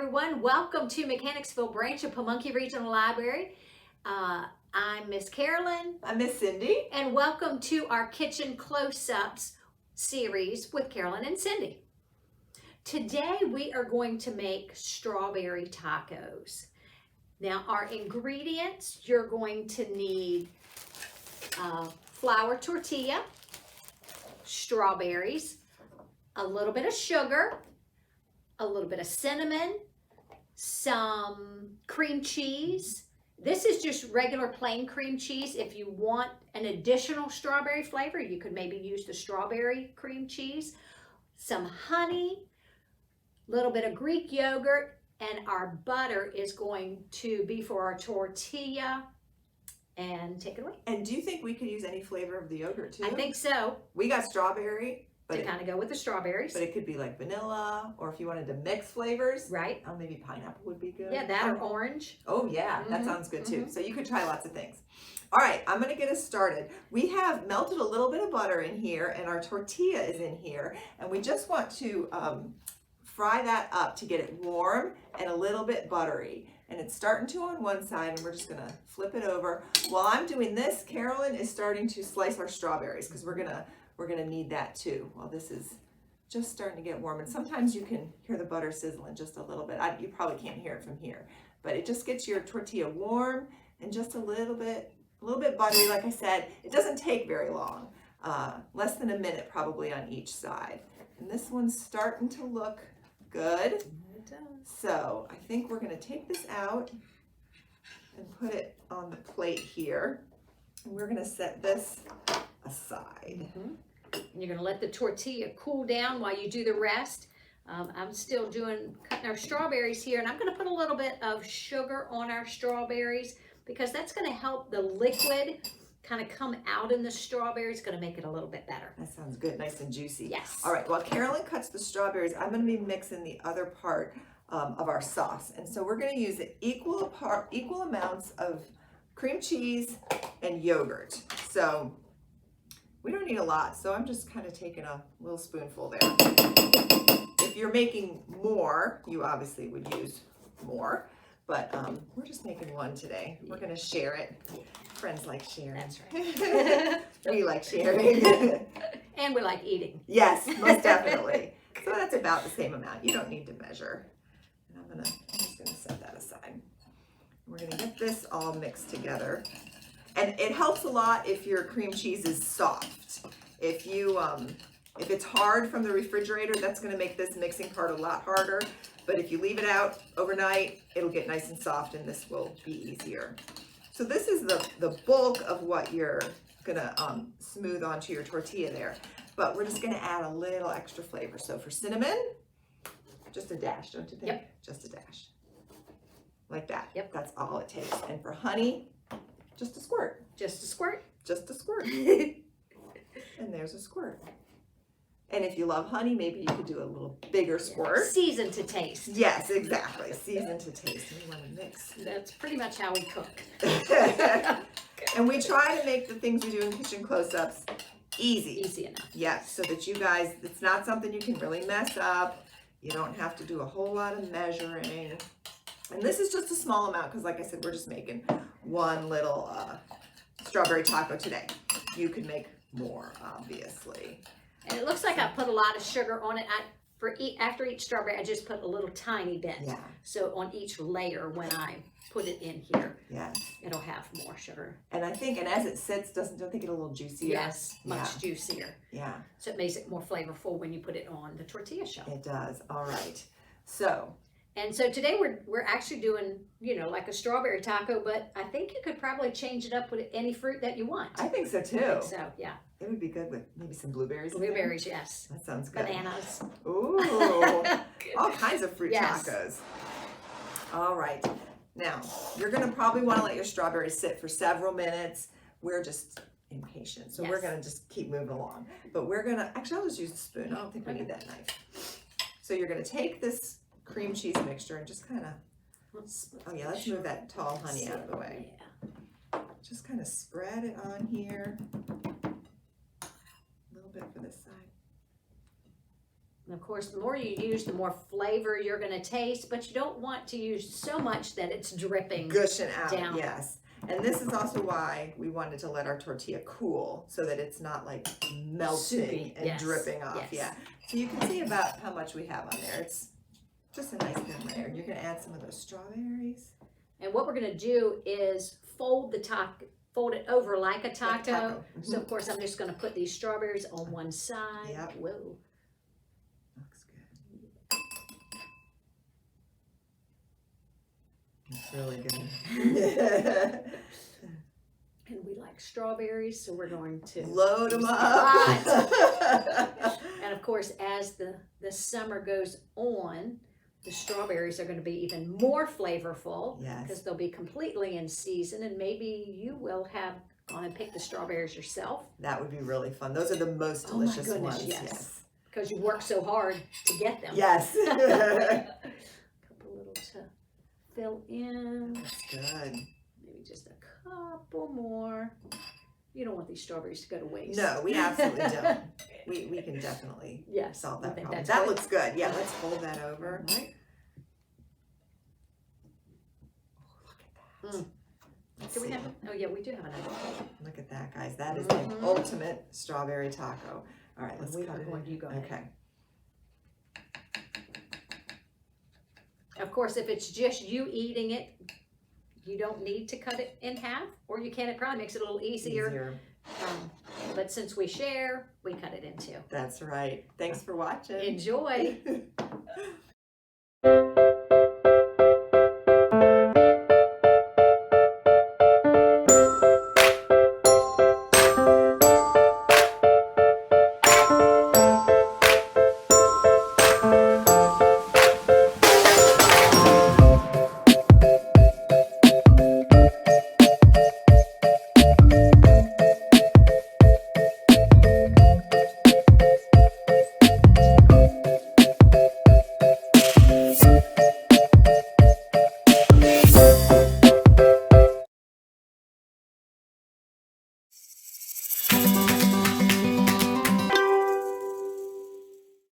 everyone. Welcome to Mechanicsville Branch of Pamunkey Regional Library. I'm Miss Carolyn. I'm Miss Cindy. And welcome to our Kitchen Close-Ups series with Carolyn and Cindy. Today we are going to make strawberry tacos. Now our ingredients, you're going to need flour tortilla, strawberries, a little bit of sugar, a little bit of cinnamon, some cream cheese. This is just regular plain cream cheese. If you want an additional strawberry flavor, you could maybe use the strawberry cream cheese, some honey, a little bit of Greek yogurt, and our butter is going to be for our tortilla. And take it away. And do you think we could use any flavor of the yogurt too? I think so. We got strawberry. To kind of go with the strawberries. But it could be like vanilla, or if you wanted to mix flavors. Right. Oh, maybe pineapple would be good. Yeah, that or orange. Oh yeah, that sounds good too. So you could try lots of things. All right, I'm gonna get us started. We have melted a little bit of butter in here, and our tortilla is in here, and we just want to fry that up to get it warm and a little bit buttery. And it's starting to on one side, and we're just gonna flip it over. While I'm doing this, Carolyn is starting to slice our strawberries, because we're gonna need that too. While this is just starting to get warm, and sometimes you can hear the butter sizzling just a little bit. You probably can't hear it from here, but it just gets your tortilla warm and just a little bit buttery. Like I said, it doesn't take very long, less than a minute probably on each side. And this one's starting to look good. It does. So I think we're gonna take this out and put it on the plate here. And we're gonna set this aside. And you're going to let the tortilla cool down while you do the rest. I'm still cutting our strawberries here, and I'm going to put a little bit of sugar on our strawberries because that's going to help the liquid kind of come out in the strawberries. Going to make it a little bit better. That sounds good, nice and juicy. Yes. All right, while Carolyn cuts the strawberries, I'm going to be mixing the other part of our sauce. And so we're going to use equal amounts of cream cheese and yogurt. So we don't need a lot, so I'm just kind of taking a little spoonful there. If you're making more, you obviously would use more, but we're just making one today. We're gonna share it. Friends like sharing. That's right. We like sharing. And we like eating. Yes, most definitely. So that's about the same amount. You don't need to measure. And I'm just gonna set that aside. We're gonna get this all mixed together. And it helps a lot if your cream cheese is soft. If it's hard from the refrigerator, that's gonna make this mixing part a lot harder. But if you leave it out overnight, it'll get nice and soft, and this will be easier. So this is the bulk of what you're gonna smooth onto your tortilla there. But we're just gonna add a little extra flavor. So for cinnamon, just a dash, don't you think? Yep. Just a dash. Like that. Yep. That's all it takes. And for honey, just a squirt. Just a squirt. Just a squirt. And there's a squirt. And if you love honey, maybe you could do a little bigger squirt. Season to taste. Yes, exactly. Season to taste. We want to mix. That's pretty much how we cook. And we try to make the things we do in Kitchen Close-Ups easy. Easy enough. Yes, so that you guys, it's not something you can really mess up. You don't have to do a whole lot of measuring. And this is just a small amount because, like I said, we're just making one little strawberry taco today. You could make more, obviously. And it looks like I put a lot of sugar on it. After each strawberry, I just put a little tiny bit. Yeah. So on each layer, when I put it in here, Yes. it'll have more sugar. And I think, and as it sits, don't think it a little juicier? Yes, much juicier. Yeah. So it makes it more flavorful when you put it on the tortilla shell. It does. All right. So today we're actually doing, like a strawberry taco, but I think you could probably change it up with any fruit that you want. I think so too. I think so, yeah. It would be good with maybe some blueberries. Blueberries, yes. That sounds good. Bananas. Ooh, all kinds of fruit Yes. tacos. All right. Now, you're going to probably want to let your strawberries sit for several minutes. We're just impatient, so we're Yes. going to just keep moving along. But we're going to, actually, I'll just use a spoon. I don't think we need that knife. So you're going to take this cream cheese mixture and just kind of, oh yeah, let's move that tall honey out of the way. Yeah. Just kind of spread it on here. A little bit for this side. And of course, the more you use, the more flavor you're going to taste, but you don't want to use so much that it's dripping. Gushing out, down. yes. And this is also why we wanted to let our tortilla cool, so that it's not like melting Soupy, and yes, dripping off. yes. Yeah. So you can see about how much we have on there. It's just a nice thin layer. You're going to add some of those strawberries. And what we're going to do is fold it over like a taco. Like taco. So of course, I'm just going to put these strawberries on one side. Yep. Whoa. Looks good. It's really good. And we like strawberries, so we're going to Load them use up. lots. And of course, as the summer goes on, the strawberries are going to be even more flavorful Yes. because they'll be completely in season, and maybe you will have gone and picked the strawberries yourself That would be really fun. Those are the most Oh my delicious goodness, ones. yes. because you worked so hard to get them. Yes. Couple little to fill in. That's good. Maybe just a couple more. You don't want these strawberries to go to waste. No, we absolutely don't. We can definitely Yes. solve I that think problem. that's That good. looks good. Yeah, let's fold that over. All right. Oh, look at that. Let's Do we see. have? Oh yeah, we do have another. Look at that, guys. That is Mhm. the ultimate strawberry taco. All right, let's We cut are it. going to go ahead. Okay. Of course, if it's just you eating it, you don't need to cut it in half, or you can. It probably makes it a little easier. But since we share, we cut it in two. That's right. Thanks for watching. Enjoy.